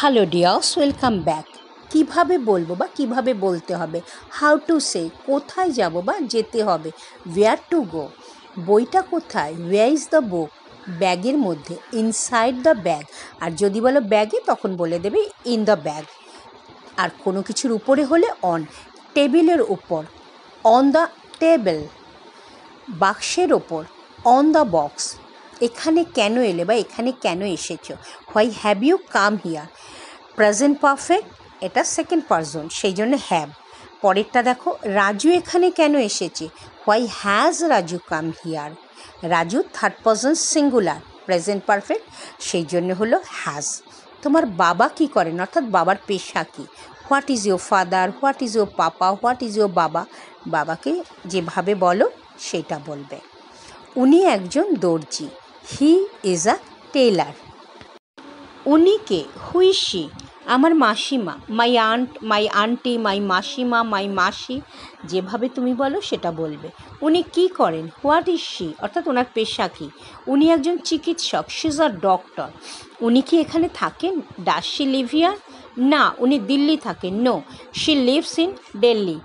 Hello dears, welcome back. কিভাবে বলবো বা কিভাবে বলতে হবে, হাউ টু সে, কোথায় যাব বা যেতে হবে, ওয়্যার টু গো, বইটা কোথায়, ওয়্যার ইজ দ্য বুক, ব্যাগের মধ্যে, ইনসাইড দ্য ব্যাগ। আর যদি বলো ব্যাগে তখন বলে দেবে ইন দ্য ব্যাগ। আর কোনো কিছুর উপরে হলে অন, টেবিলের উপর, অন দ্য টেবিল, বাক্সের ওপর, অন দ্য বক্স। এখানে কেন এলে বা এখানে কেন এসেছো, why have you come here. Present perfect, এটা সেকেন্ড পারসন, সেই জন্য হ্যাভ। পরেরটা দেখো, রাজু এখানে কেন এসেছে, why has Raju come here. Raju third person singular, present perfect, সেই জন্য হলো হ্যাজ। তোমার বাবা কি করেন, অর্থাৎ বাবার পেশা কী, what is your father, what is your papa, what is your baba. বাবাকে যেভাবে বলো সেটা বলবে। উনি একজন দর্জি, হি ইজ আ টেলার। উনিকে, হুইসি, আমার মাসিমা, মাই আন্ট, মাই আন্টি, মাই মাসিমা, মাই মাসি, যেভাবে তুমি বলো সেটা বলবে। উনি কি করেন, হোয়াট ইজ শি, অর্থাৎ ওনার পেশা কী। উনি একজন চিকিৎসক, শি ইজ আ ডক্টর। উনি কি এখানে থাকেন, ডাজ শি লিভ হিয়ার, না উনি দিল্লি থাকেন, no she lives in Delhi.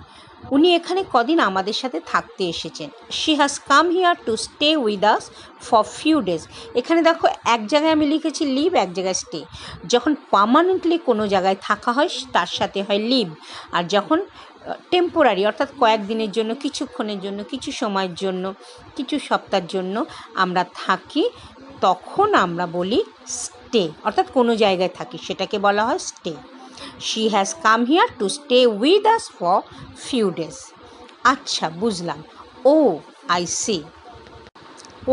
উনি এখানে কদিন আমাদের সাথে থাকতে এসেছেন, she has come here to stay with us for few days. এখানে দেখো এক জায়গায় আমি লিখেছি লিভ, এক জায়গায় স্টে। যখন পার্মানেন্টলি কোনো জায়গায় থাকা হয় তার সাথে হয় লিভ, আর যখন টেম্পোরারি অর্থাৎ কয়েকদিনের জন্য, কিছুক্ষণের জন্য, কিছু সময়ের জন্য, কিছু সপ্তাহের জন্য আমরা থাকি, তখন আমরা বলি স্টে, অর্থাৎ কোনো জায়গায় থাকি সেটাকে বলা হয় stay. She has come here to stay with us for few days. আচ্ছা বুঝলাম, ও আই সি।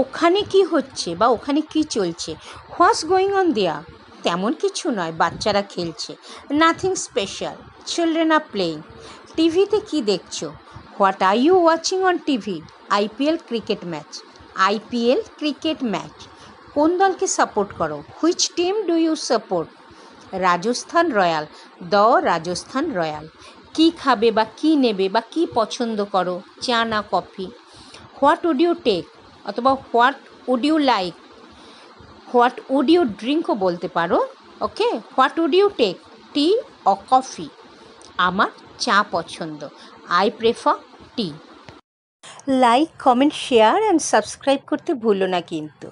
ওখানে কি হচ্ছে বা ওখানে কি চলছে, হোয়াটস গোয়িং অন দেয়ার, তেমন কিছু নয়, বাচ্চারা খেলছে, nothing special, children are playing. টিভিতে কি দেখছো, what are you watching on TV, IPL cricket match, IPL cricket match. কোন দলকে সাপোর্ট করো, which team do you support, Rajasthan royal, the Rajasthan royal. কী খাবে বা কী নেবে বা কী পছন্দ করো, চা না coffee. What would you take, অথবা what would you like, what would you ড্রিঙ্কও বলতে পারো। Okay, what would you take, tea or coffee. আমার চা পছন্দ, I prefer tea. Like, comment, share and subscribe করতে ভুলো না কিন্তু।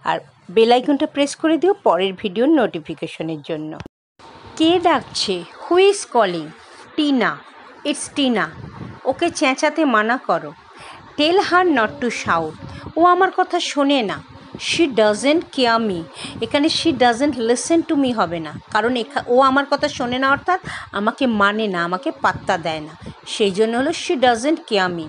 আর বেল আইকনটা প্রেস করে দিও পরের ভিডিওর নোটিফিকেশনের জন্য। কে ডাকছে, who is calling, Tina, it's Tina. ওকে চেঁচাতে মানা করো, tell her not to shout, ও আমার কথা শোনে না, শি ডাজেন্ট কেয়ার মি। এখানে she doesn't listen to me হবে না, কারণ ও আমার কথা শোনে না অর্থাৎ আমাকে মানে না, আমাকে পাত্তা দেয় না, সেই জন্য হলো শি ডাজেন্ট কেয়ার মি।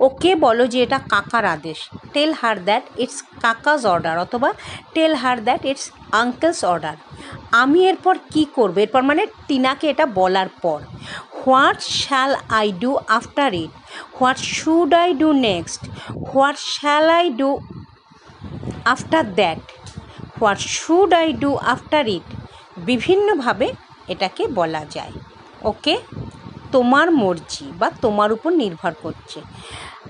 ওকে বলো যে এটা কাকার আদেশ, tell her that it's kaka's order, অথবা tell her that it's uncle's order. আমি এরপর কি করবো, এরপর মানে টিনাকে এটা বলার পর। What shall I do after it, what should I do next, what shall I do after that, what should I do after it. বিভিন্নভাবে এটাকে বলা যায়। ওকে, তোমার মর্জি বা তোমার উপর নির্ভর করছে,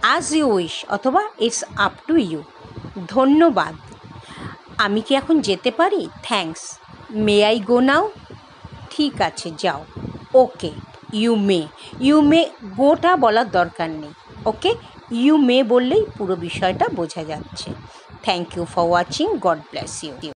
অ্যাজ ইউ উইশ, অথবা ইটস আপ টু ইউ। ধন্যবাদ, আমি কি এখন যেতে পারি, থ্যাঙ্কস, মে আই গো নাও, ঠিক আছে যাও, ওকে, ইউ মে গোটা বলার দরকার নেই, ওকে, ইউ মে বললেই পুরো বিষয়টা বোঝা যাচ্ছে। Thank you for watching, God bless you.